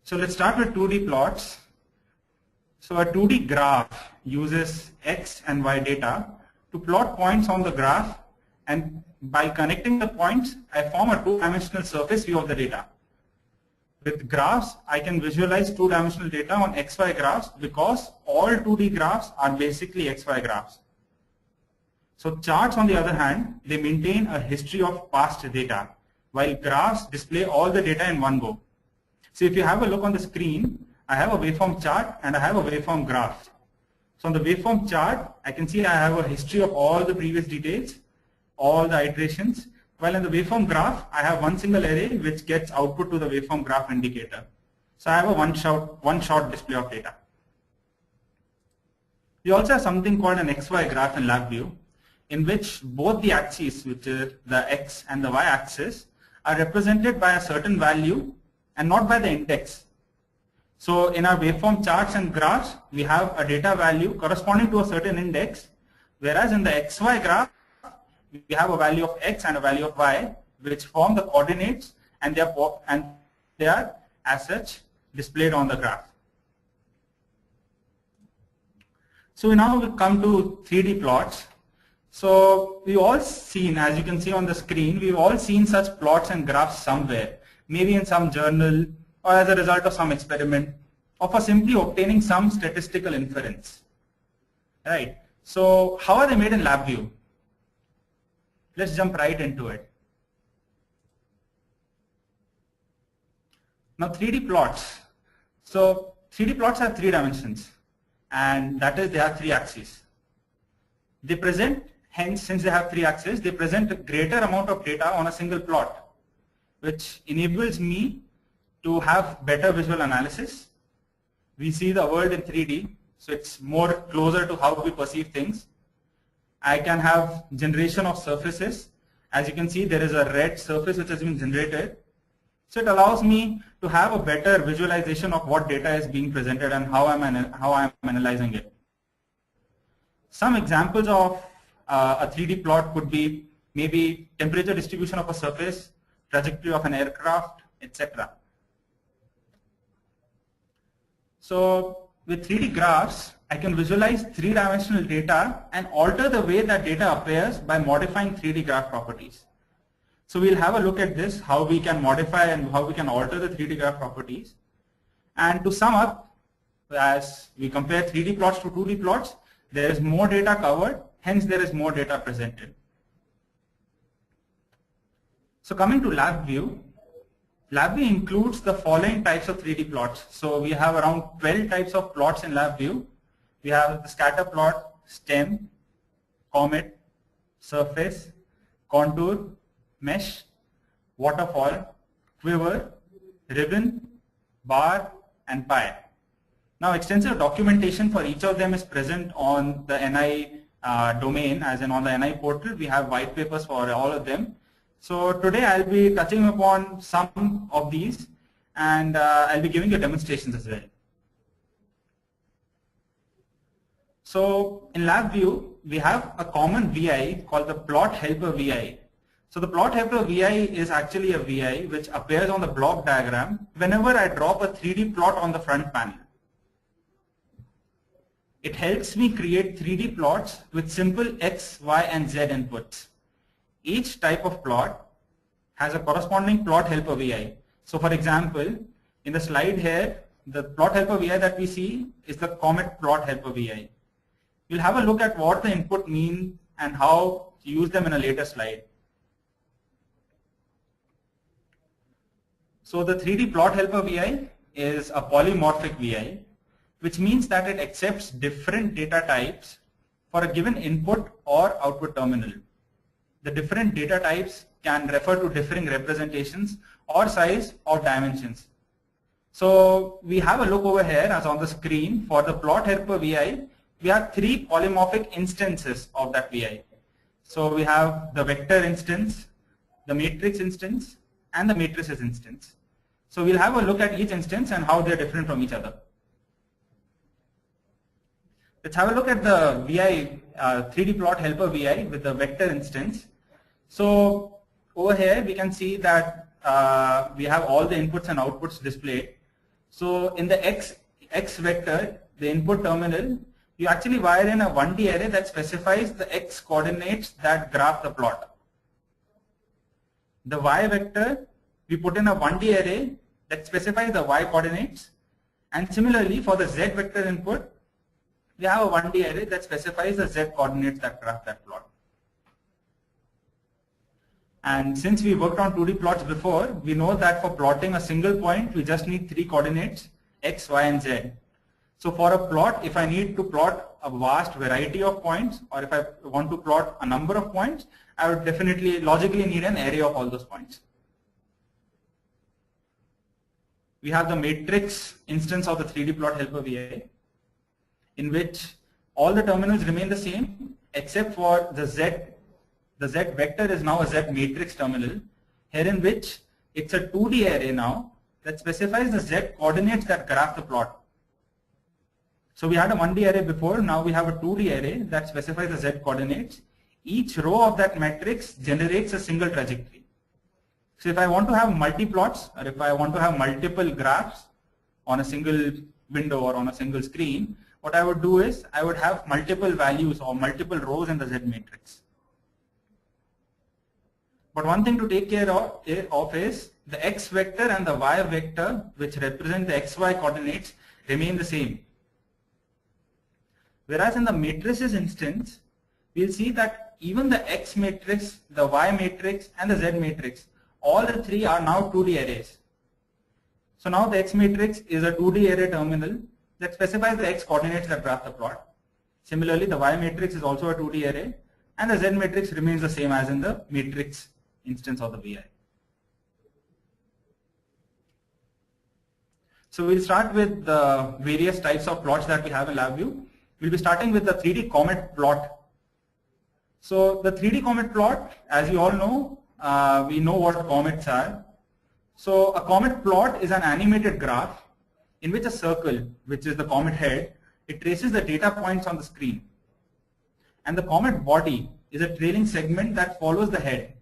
So let's start with 2D plots. So a 2D graph uses X and Y data to plot points on the graph, and by connecting the points, I form a two-dimensional surface view of the data. With graphs, I can visualize two-dimensional data on XY graphs because all 2D graphs are basically XY graphs. So charts, on the other hand, they maintain a history of past data, while graphs display all the data in one go. So if you have a look on the screen, I have a waveform chart and I have a waveform graph. So on the waveform chart, I can see I have a history of all the previous details, all the iterations, while in the waveform graph, I have one single array which gets output to the waveform graph indicator. So I have a one-shot display of data. We also have something called an XY graph in LabVIEW, in which both the axes, which is the X and the Y axis, are represented by a certain value and not by the index. So in our waveform charts and graphs, we have a data value corresponding to a certain index, whereas in the XY graph, we have a value of X and a value of Y, which form the coordinates, and they are as such displayed on the graph. So now we come to 3D plots. So we've all seen, as you can see on the screen, we've all seen such plots and graphs somewhere, maybe in some journal or as a result of some experiment, or for simply obtaining some statistical inference. Right. So how are they made in LabVIEW? Let's jump right into it. Now 3D plots. So 3D plots have 3 dimensions, and that is they have 3 axes. They present, hence since they have 3 axes, they present a greater amount of data on a single plot, which enables me to have better visual analysis. We see the world in 3D, so it's more closer to how we perceive things. I can have generation of surfaces. As you can see, there is a red surface which has been generated. So it allows me to have a better visualization of what data is being presented and how I'm analyzing it. Some examples of a 3D plot could be maybe temperature distribution of a surface, trajectory of an aircraft, etc. So with 3D graphs, I can visualize 3-dimensional data and alter the way that data appears by modifying 3D graph properties. So we'll have a look at this, how we can modify and how we can alter the 3D graph properties. And to sum up, as we compare 3D plots to 2D plots, there is more data covered, hence there is more data presented. So coming to LabVIEW, LabVIEW includes the following types of 3D plots. So we have around 12 types of plots in LabVIEW. We have the scatter plot, stem, comet, surface, contour, mesh, waterfall, quiver, ribbon, bar, and pie. Now extensive documentation for each of them is present on the NI domain, as in on the NI portal. We have white papers for all of them. So today I'll be touching upon some of these, and I'll be giving you demonstrations as well. So in LabVIEW, we have a common VI called the plot helper VI. So the plot helper VI is actually a VI which appears on the block diagram whenever I drop a 3D plot on the front panel. It helps me create 3D plots with simple X, Y, and Z inputs. Each type of plot has a corresponding plot helper VI. So for example, in the slide here, the plot helper VI that we see is the comet plot helper VI. We'll have a look at what the input mean and how to use them in a later slide. So the 3D plot helper VI is a polymorphic VI, which means that it accepts different data types for a given input or output terminal. The different data types can refer to differing representations or size or dimensions. So we have a look over here as on the screen. For the plot helper VI, we have 3 polymorphic instances of that VI. So we have the vector instance, the matrix instance, and the matrices instance. So we'll have a look at each instance and how they're different from each other. Let's have a look at the VI, 3D plot helper VI with the vector instance. So over here we can see that we have all the inputs and outputs displayed. So in the x vector, the input terminal, you actually wire in a 1D array that specifies the x coordinates that graph the plot. The y vector, we put in a 1D array that specifies the y coordinates, and similarly for the z vector input, we have a 1D array that specifies the z coordinates that graph that plot. And since we worked on 2D plots before, we know that for plotting a single point, we just need 3 coordinates, x, y, and z. So for a plot, if I need to plot a vast variety of points, or if I want to plot a number of points, I would definitely logically need an array of all those points. We have the matrix instance of the 3D plot helper VI, in which all the terminals remain the same except for the z. The z vector is now a z matrix terminal, here in which it's a 2D array now that specifies the z coordinates that graph the plot. So we had a 1D array before, now we have a 2D array that specifies the z coordinates. Each row of that matrix generates a single trajectory. So if I want to have multi-plots, or if I want to have multiple graphs on a single window or on a single screen, what I would do is I would have multiple values or multiple rows in the z matrix. But one thing to take care of is the x vector and the y vector, which represent the xy coordinates, remain the same. Whereas in the matrices instance, we'll see that even the x matrix, the y matrix, and the z matrix, all the 3 are now 2D arrays. So now the x matrix is a 2D array terminal that specifies the x coordinates that graph the plot. Similarly, the y matrix is also a 2D array, and the z matrix remains the same as in the matrix instance of the VI. So we'll start with the various types of plots that we have in LabVIEW. We'll be starting with the 3D comet plot. So the 3D comet plot, as you all know, we know what comets are. So a comet plot is an animated graph in which a circle, which is the comet head, it traces the data points on the screen. And the comet body is a trailing segment that follows the head.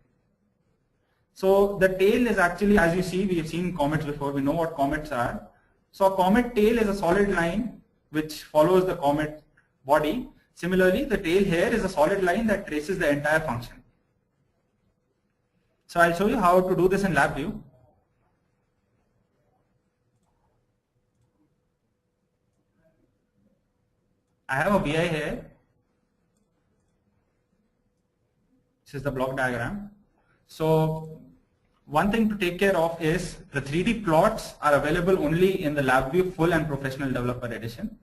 So the tail is actually, as you see, we have seen comets before, we know what comets are. So a comet tail is a solid line which follows the comet body. Similarly, the tail here is a solid line that traces the entire function. So I'll show you how to do this in LabVIEW. I have a VI here. This is the block diagram. So one thing to take care of is the 3D plots are available only in the LabVIEW Full and Professional Developer Edition.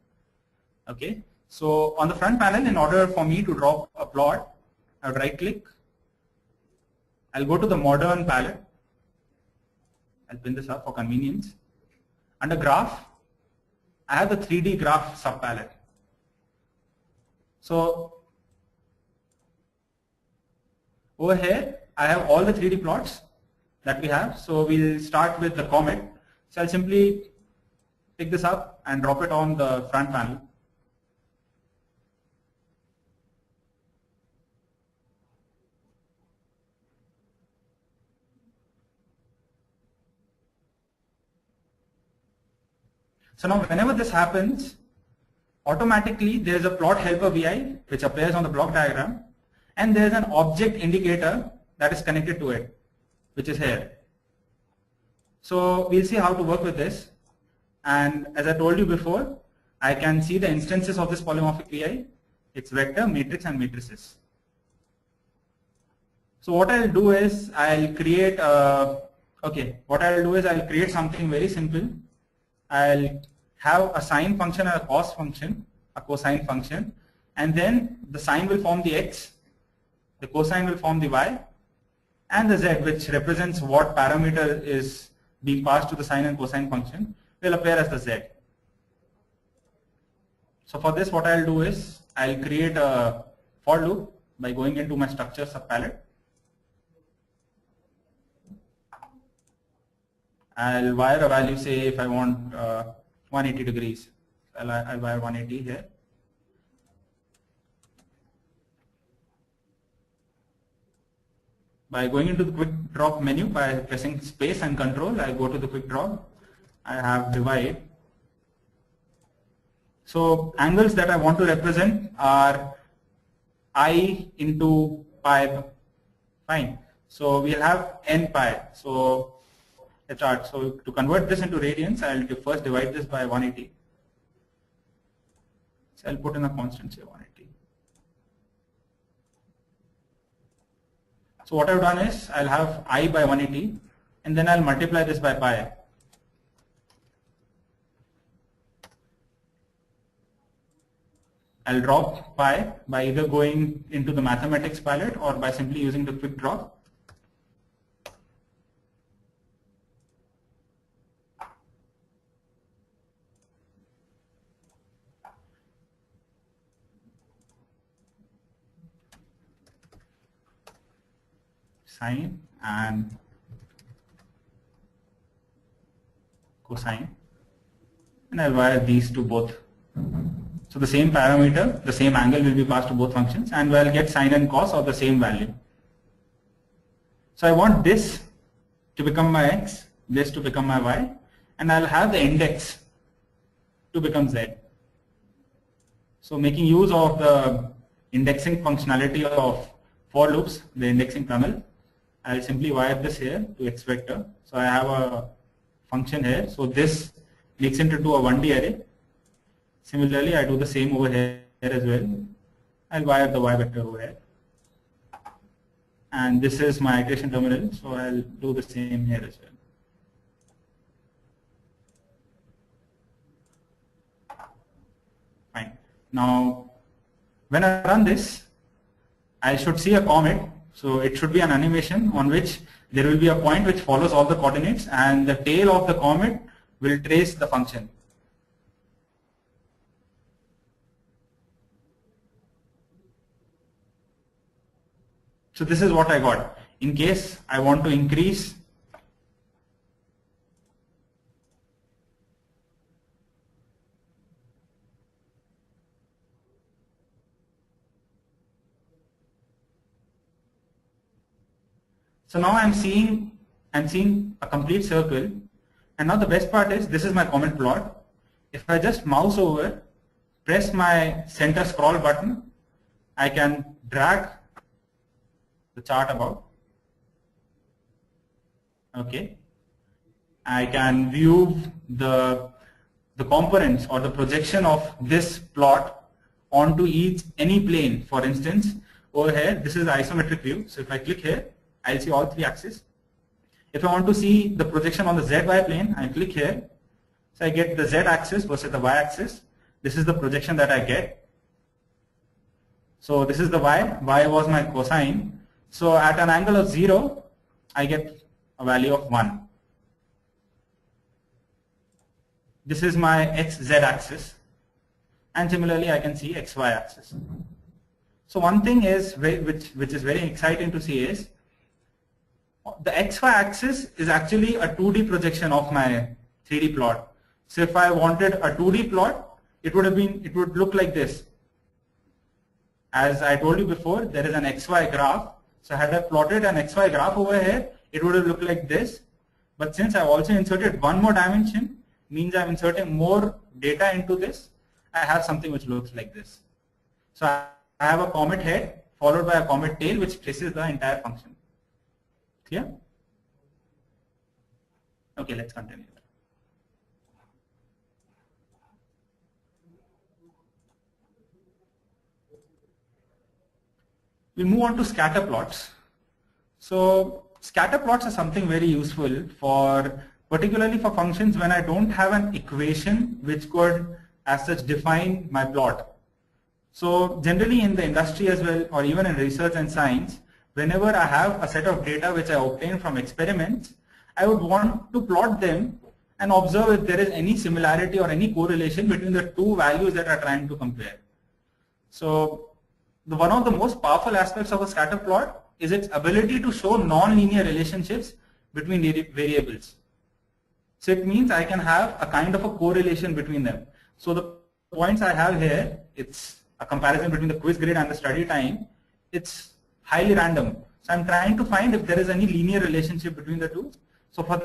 Okay. So on the front panel, in order for me to draw a plot, I would right click. I'll go to the modern palette. I'll pin this up for convenience. Under graph, I have the 3D graph subpalette. So over here, I have all the 3D plots that we have. So we'll start with the comet. So I'll simply pick this up and drop it on the front panel. So now whenever this happens, automatically there is a plot helper VI which appears on the block diagram, and there is an object indicator that is connected to it, which is here. So we'll see how to work with this. And as I told you before, I can see the instances of this polymorphic VI. It's vector, matrix, and matrices. So what I'll do is I'll create something very simple. I'll have a sine function and a cos function, a cosine function, and then the sine will form the x, the cosine will form the y, and the z, which represents what parameter is being passed to the sine and cosine function, will appear as the z. So for this, what I'll do is I'll create a for loop by going into my structure subpalette. I'll wire a value, say if I want 180 degrees, I'll wire 180 here. By going into the quick drop menu, by pressing space and control, I go to the quick drop. I have divide. So angles that I want to represent are I into pi. Fine. So we'll have n pi. So let's start. So to convert this into radians, I'll first divide this by 180. So I'll put in a constant, say 180. So what I've done is I'll have I by 180, and then I'll multiply this by pi. I'll drop pi by either going into the mathematics palette or by simply using the quick drop. Sine and cosine, and I'll wire these to both. So the same parameter, the same angle will be passed to both functions, and we'll get sine and cos of the same value. So I want this to become my x, this to become my y, and I'll have the index to become z. So making use of the indexing functionality of for loops, the indexing kernel, I'll simply wire this here to x vector. So I have a function here. So this makes it into a 1D array. Similarly, I do the same over here as well. I'll wire the y vector over here. And this is my iteration terminal, so I'll do the same here as well. Fine. Now, when I run this, I should see a comet. So it should be an animation on which there will be a point which follows all the coordinates, and the tail of the comet will trace the function. So this is what I got. In case I want to increase So now I'm seeing a complete circle, and now the best part is this is my comet plot. If I just mouse over, press my center scroll button, I can drag the chart about. Okay, I can view the components or the projection of this plot onto any plane. For instance, over here, this is the isometric view. So if I click here, I'll see all three axes. If I want to see the projection on the ZY plane, I click here. So I get the Z axis versus the Y axis. This is the projection that I get. So this is the Y. Y was my cosine. So at an angle of 0, I get a value of 1. This is my XZ axis. And similarly, I can see XY axis. So one thing is which is very exciting to see is the XY axis is actually a 2D projection of my 3D plot. So if I wanted a 2D plot, it would look like this. As I told you before, there is an XY graph. So had I plotted an XY graph over here, it would have looked like this. But since I've also inserted one more dimension, means I'm inserting more data into this, I have something which looks like this. So I have a comet head followed by a comet tail which traces the entire function. Clear? Okay, let's continue. We'll move on to scatter plots. So scatter plots are something very useful particularly for functions when I don't have an equation which could as such define my plot. So generally in the industry as well, or even in research and science, whenever I have a set of data which I obtain from experiments, I would want to plot them and observe if there is any similarity or any correlation between the two values that are trying to compare. So one of the most powerful aspects of a scatter plot is its ability to show non-linear relationships between variables. So it means I can have a kind of a correlation between them. So the points I have here, it's a comparison between the quiz grade and the study time. It's highly random. So I'm trying to find if there is any linear relationship between the two. So for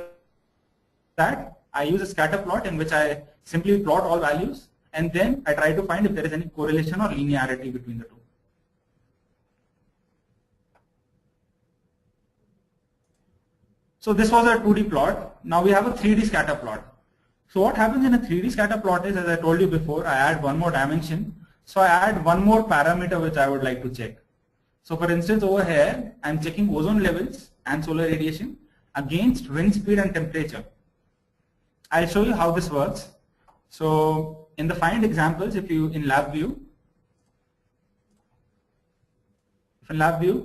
that, I use a scatter plot in which I simply plot all values, and then I try to find if there is any correlation or linearity between the two. So this was a 2D plot. Now we have a 3D scatter plot. So what happens in a 3D scatter plot is, as I told you before, I add one more dimension. So I add one more parameter which I would like to check. So for instance, over here, I'm checking ozone levels and solar radiation against wind speed and temperature. I'll show you how this works. So in the find examples, if you in LabVIEW,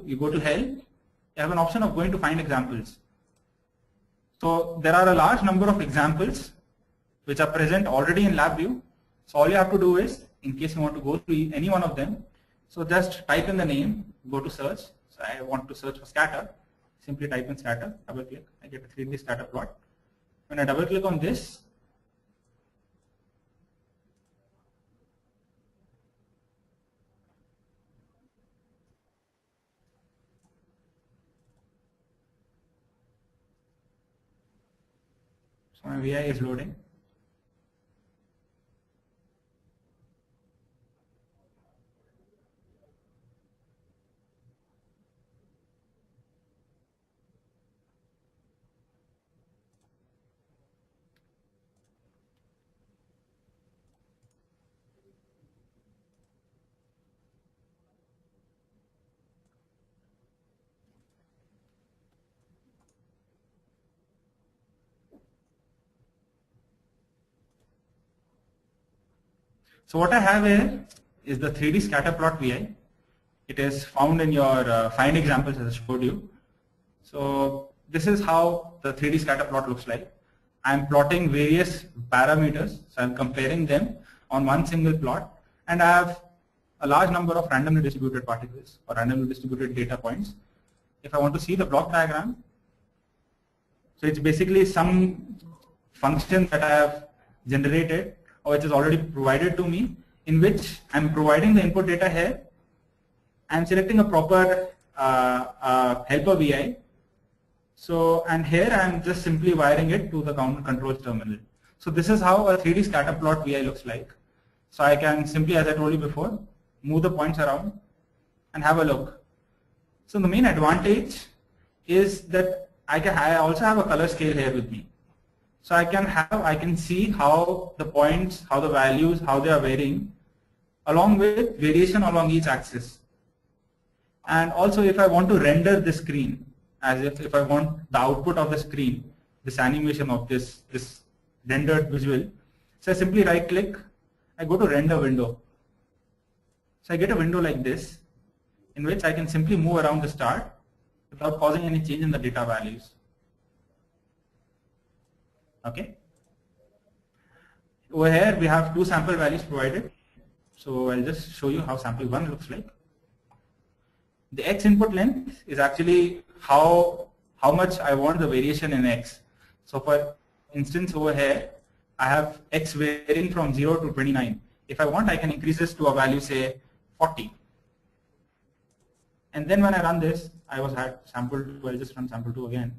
you go to help, you have an option of going to find examples. So there are a large number of examples which are present already in LabVIEW. So all you have to do is, in case you want to go to any one of them, so just type in the name, go to search. So I want to search for scatter. Simply type in scatter, double click, I get a 3D scatter plot. When I double click on this, so my VI is loading. So what I have here is the 3D scatter plot VI. It is found in your find examples as I showed you. So this is how the 3D scatter plot looks like. I'm plotting various parameters, so I'm comparing them on one single plot, and I have a large number of randomly distributed particles or randomly distributed data points. If I want to see the block diagram, so it's basically some function that I have generated or which is already provided to me, in which I'm providing the input data here. I'm selecting a proper helper VI. So, and here I'm just simply wiring it to the controls terminal. So this is how a 3D scatter plot VI looks like. So I can simply, as I told you before, move the points around and have a look. So the main advantage is that I also have a color scale here with me. So I can see how the points, how the values, how they are varying, along with variation along each axis. And also if I want to render the screen, as if I want the output of the screen, this animation of this rendered visual, so I simply right click, I go to render window. So I get a window like this, in which I can simply move around the star without causing any change in the data values. Okay. Over here we have two sample values provided. So I'll just show you how sample 1 looks like. The X input length is actually how much I want the variation in X. So for instance over here, I have X varying from 0 to 29. If I want, I can increase this to a value, say 40. And then when I run this, I had sample 2, I'll just run sample 2 again.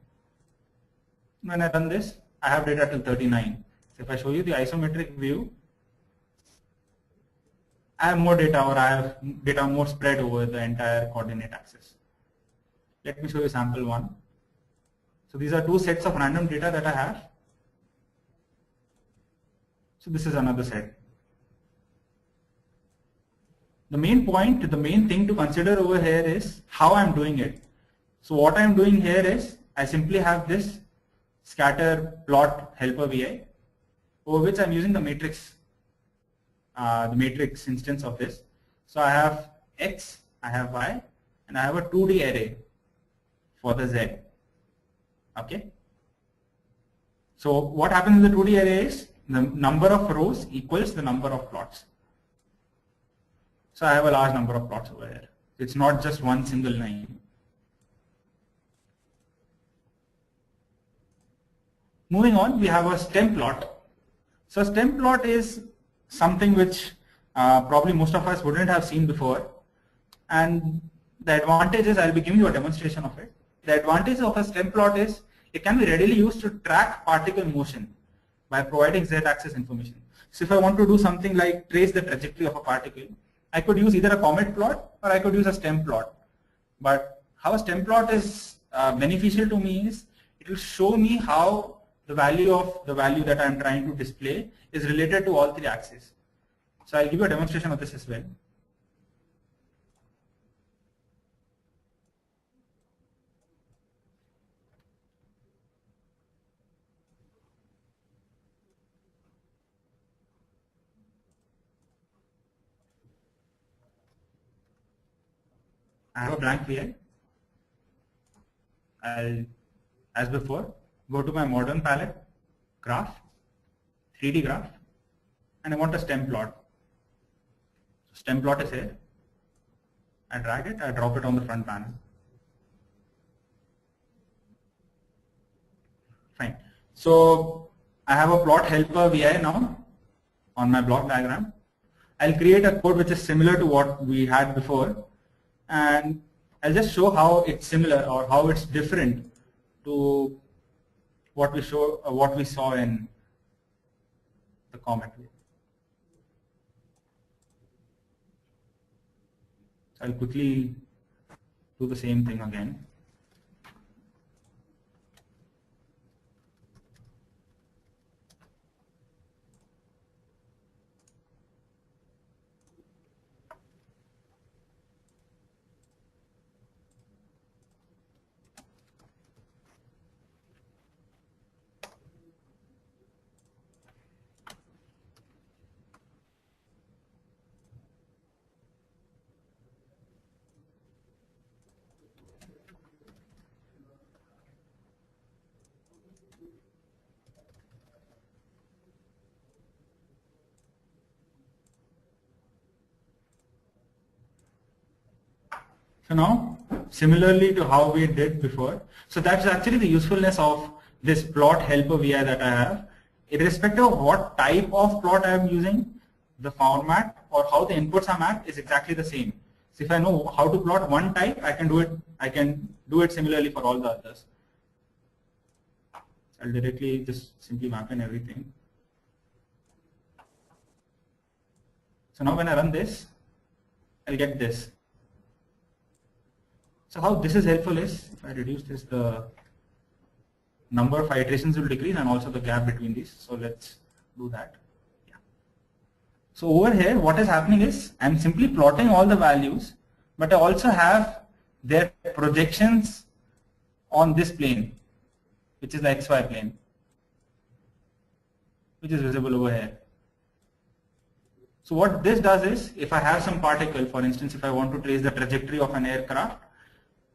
When I run this, I have data till 39. So if I show you the isometric view, I have more data, or I have data more spread over the entire coordinate axis. Let me show you sample 1. So these are two sets of random data that I have. So this is another set. The main point, the main thing to consider over here is how I'm doing it. So what I'm doing here is I simply have this scatter plot helper VI, over which I'm using the matrix instance of this. So I have X, I have Y, and I have a 2D array for the Z. Okay. So what happens in the 2D array is the number of rows equals the number of plots. So I have a large number of plots over here. It's not just one single line. Moving on, we have a stem plot. So stem plot is something which probably most of us wouldn't have seen before. And the advantage is, I'll be giving you a demonstration of it. The advantage of a stem plot is it can be readily used to track particle motion. by providing z-axis information. So if I want to do something like trace the trajectory of a particle, I could use either a comet plot or I could use a stem plot. But how a stem plot is beneficial to me is it will show me how the value that I am trying to display is related to all three axes. So I'll give you a demonstration of this as well. I have a blank VI. I'll, as before, go to my modern palette, graph, 3D graph, and I want a stem plot. So stem plot is here. I drag it, I drop it on the front panel. Fine. So I have a plot helper VI now on my block diagram. I'll create a code which is similar to what we had before, and I'll just show how it's similar or how it's different to what we saw in the comet. So I'll quickly do the same thing again. So now, similarly to how we did before, so that's actually the usefulness of this plot helper VI that I have. Irrespective of what type of plot I am using, the format or how the inputs are mapped is exactly the same. So if I know how to plot one type, I can do it similarly for all the others. I'll directly just simply map in everything. So now when I run this, I'll get this. So how this is helpful is, if I reduce this, the number of iterations will decrease and also the gap between these. So let's do that. Yeah. So over here, what is happening is I'm simply plotting all the values, but I also have their projections on this plane, which is the XY plane, which is visible over here. So what this does is, if I have some particle, for instance, if I want to trace the trajectory of an aircraft,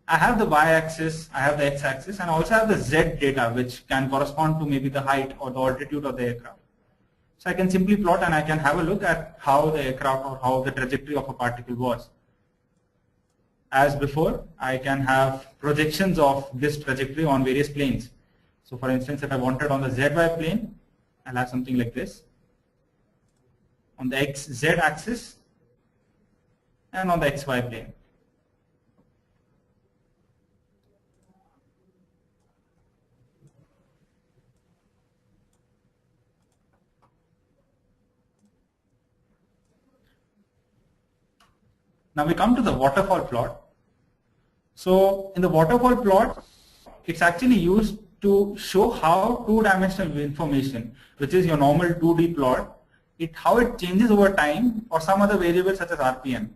I have the y-axis, I have the x-axis, and I also have the z data, which can correspond to maybe the height or the altitude of the aircraft. So I can simply plot and I can have a look at how the aircraft or how the trajectory of a particle was. As before, I can have projections of this trajectory on various planes. So for instance, if I wanted on the zy plane, I'll have something like this. On the xz axis and on the xy plane. Now we come to the waterfall plot. So in the waterfall plot, it's actually used to show how two-dimensional information, which is your normal 2D plot, how it changes over time or some other variables such as RPM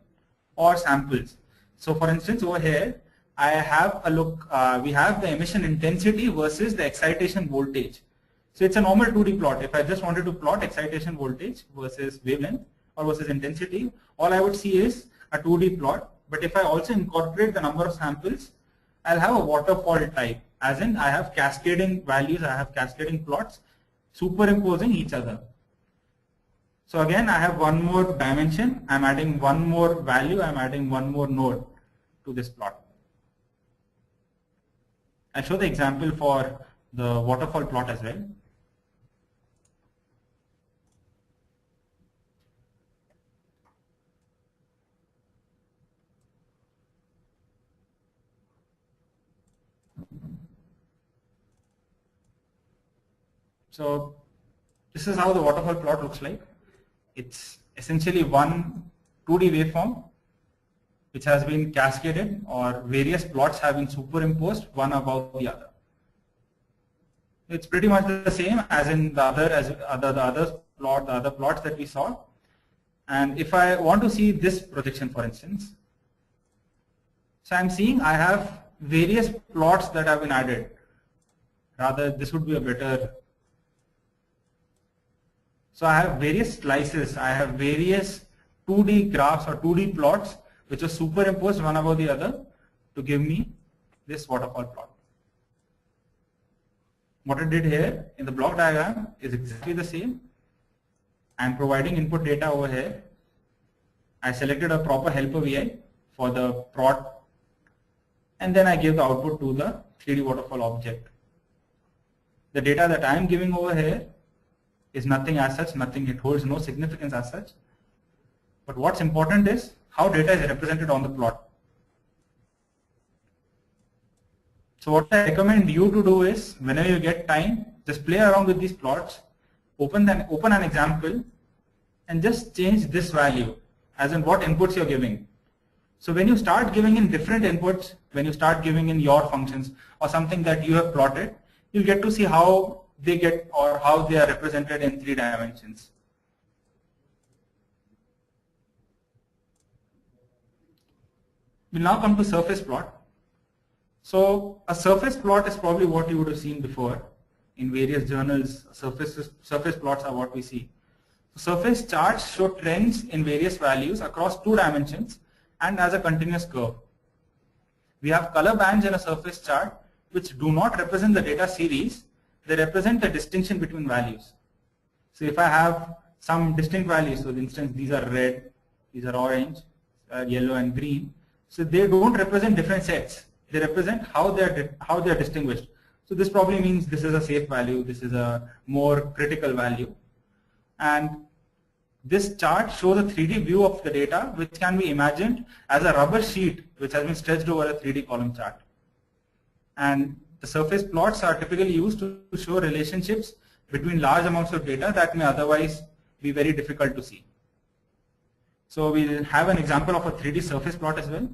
or samples. So for instance, over here, I have a look, we have the emission intensity versus the excitation voltage. So it's a normal 2D plot. If I just wanted to plot excitation voltage versus wavelength or versus intensity, all I would see is a 2D plot. But if I also incorporate the number of samples, I'll have a waterfall type, as in I have cascading values, I have cascading plots superimposing each other. So again, I have one more dimension, I'm adding one more value, I'm adding one more node to this plot. I'll show the example for the waterfall plot as well. So this is how the waterfall plot looks like. It's essentially one 2D waveform which has been cascaded, or various plots have been superimposed one above the other. It's pretty much the same as in the other plots that we saw. And if I want to see this projection, for instance, so I'm seeing I have various plots that have been added. Rather, this would be a better. So I have various slices. I have various 2D graphs or 2D plots which are superimposed one above the other to give me this waterfall plot. What I did here in the block diagram is exactly the same. I'm providing input data over here. I selected a proper helper VI for the plot, and then I give the output to the 3D waterfall object. The data that I am giving over here is nothing as such, nothing, it holds no significance as such. But what's important is how data is represented on the plot. So what I recommend you to do is, whenever you get time, just play around with these plots, open an example, and just change this value, as in what inputs you're giving. So when you start giving in different inputs, when you start giving in your functions or something that you have plotted, you'll get to see how they get or how they are represented in 3 dimensions. We'll now come to surface plot. So a surface plot is probably what you would have seen before in various journals. Surface plots are what we see. Surface charts show trends in various values across 2 dimensions and as a continuous curve. We have color bands in a surface chart which do not represent the data series, they represent the distinction between values. So if I have some distinct values, so for instance these are red, these are orange, yellow and green, so they don't represent different sets. They represent how they are distinguished. So this probably means this is a safe value, this is a more critical value. And this chart shows a 3D view of the data which can be imagined as a rubber sheet which has been stretched over a 3D column chart. And the surface plots are typically used to show relationships between large amounts of data that may otherwise be very difficult to see. So we'll have an example of a 3D surface plot as well.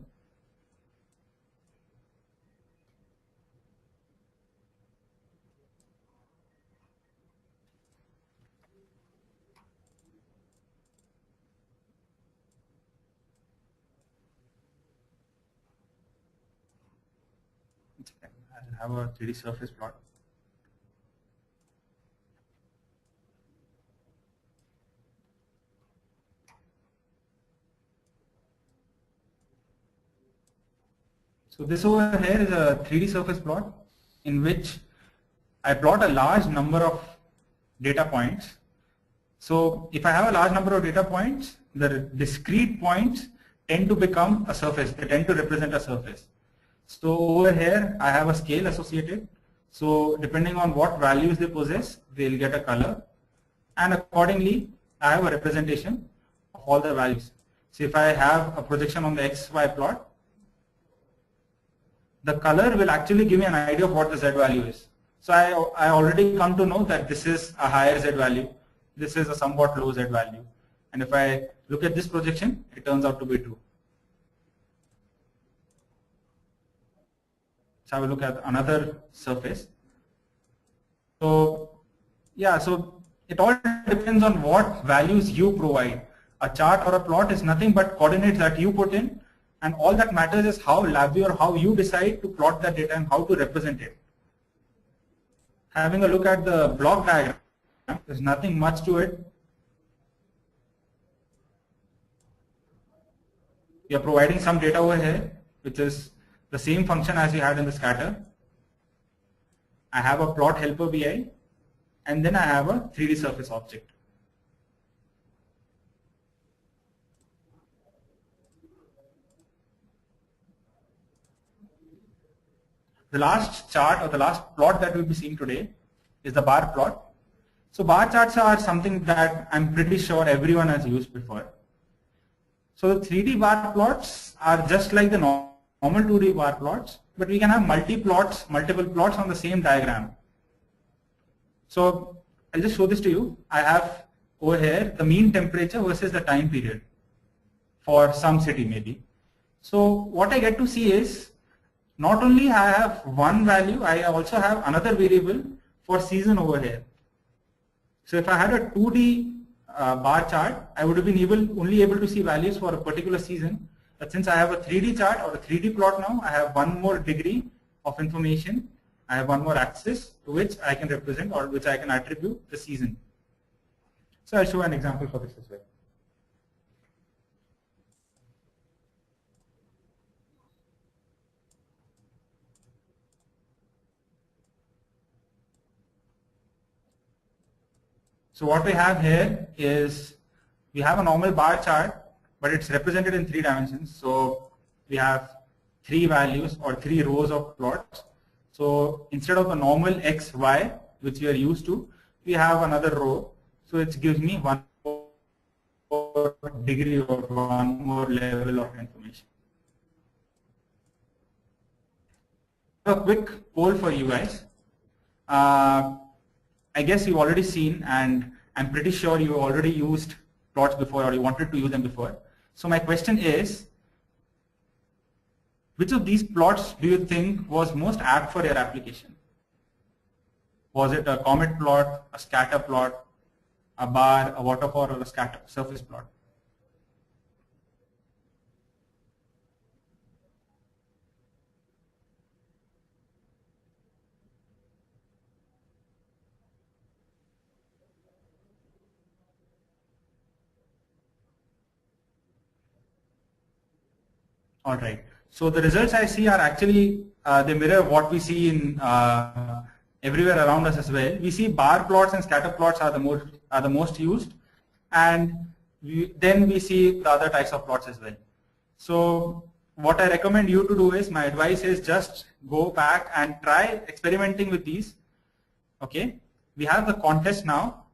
I'll have a 3D surface plot. So this over here is a 3D surface plot in which I plot a large number of data points. So if I have a large number of data points, the discrete points tend to become a surface, they tend to represent a surface. So over here I have a scale associated. So depending on what values they possess, they'll get a color, and accordingly I have a representation of all the values. So if I have a projection on the XY plot, the color will actually give me an idea of what the Z value is. So I already come to know that this is a higher Z value, this is a somewhat low Z value. And if I look at this projection, it turns out to be true. Let's have a look at another surface. So yeah, so it all depends on what values you provide. A chart or a plot is nothing but coordinates that you put in, and all that matters is how labby or how you decide to plot that data and how to represent it. Having a look at the block diagram, there's nothing much to it. We are providing some data over here, which is the same function as we had in the scatter. I have a plot helper VI, and then I have a 3D surface object. The last chart or the last plot that we'll be seeing today is the bar plot. So bar charts are something that I'm pretty sure everyone has used before. So the 3D bar plots are just like the normal 2D bar plots, but we can have multiple plots on the same diagram. So I'll just show this to you. I have over here the mean temperature versus the time period for some city maybe. So what I get to see is not only I have one value, I also have another variable for season over here. So if I had a 2D bar chart, I would have been only able to see values for a particular season. But since I have a 3D chart or a 3D plot now, I have one more degree of information. I have one more axis to which I can represent or which I can attribute the season. So I'll show an example for this as well. So what we have here is we have a normal bar chart, but it's represented in 3 dimensions. So we have 3 values or 3 rows of plots. So instead of a normal x, y, which we are used to, we have another row. So it gives me one more degree or one more level of information. A quick poll for you guys. I guess you've already seen, and I'm pretty sure you already used plots before or you wanted to use them before. So my question is, which of these plots do you think was most apt for your application? Was it a comet plot, a scatter plot, a bar, a waterfall, or a scatter surface plot? All right. So the results I see are actually, they mirror what we see in everywhere around us as well. We see bar plots and scatter plots are the most used, and then we see the other types of plots as well. So what I recommend you to do is, my advice is just go back and try experimenting with these. Okay, we have the contest now.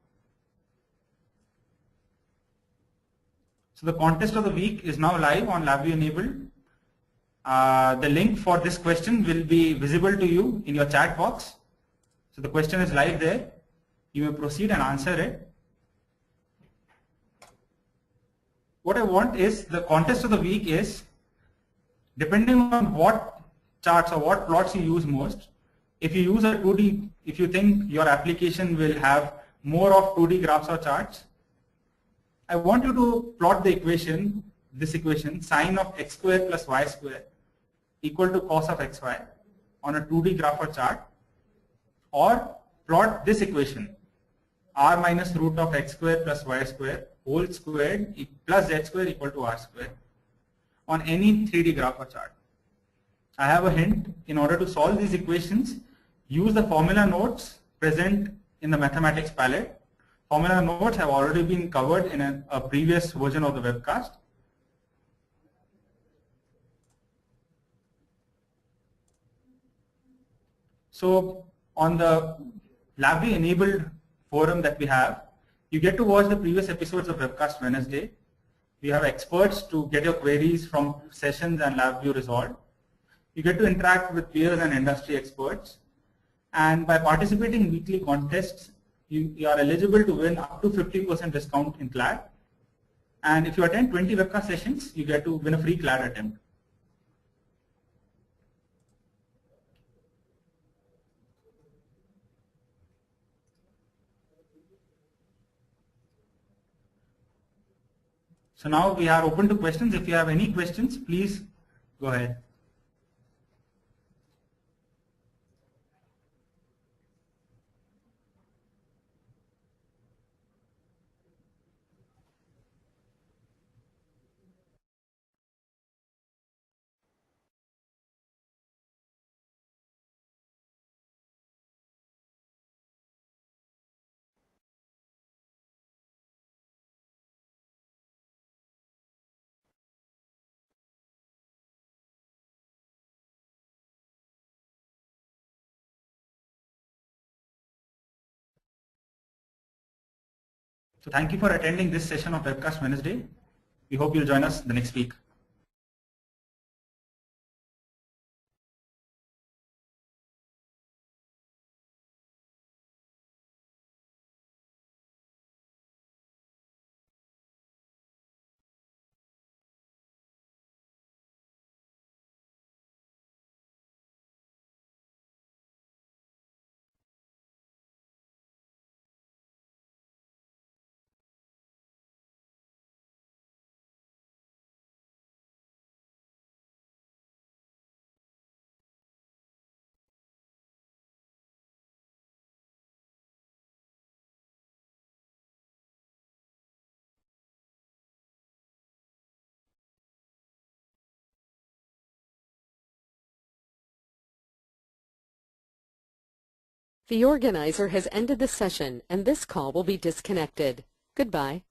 So the contest of the week is now live on LabVIEW enabled. The link for this question will be visible to you in your chat box. So the question is live there. You may proceed and answer it. What I want is, the contest of the week is, depending on what charts or what plots you use most, if you use a 2D, if you think your application will have more of 2D graphs or charts, I want you to plot the equation, this equation, sine of x square plus y square equal to cos of xy on a 2D graph or chart, or plot this equation, r minus root of x square plus y square whole squared plus z square equal to r square on any 3D graph or chart. I have a hint. In order to solve these equations, use the formula notes present in the mathematics palette. Formula notes have already been covered in a previous version of the webcast. So on the LabVIEW enabled forum that we have, you get to watch the previous episodes of Webcast Wednesday. We have experts to get your queries from sessions and LabVIEW resolved. You get to interact with peers and industry experts. And by participating in weekly contests, you are eligible to win up to 50% discount in CLAD. And if you attend 20 webcast sessions, you get to win a free CLAD attempt. So now we are open to questions. If you have any questions, please go ahead. So thank you for attending this session of Webcast Wednesday. We hope you'll join us the next week. The organizer has ended the session and this call will be disconnected. Goodbye.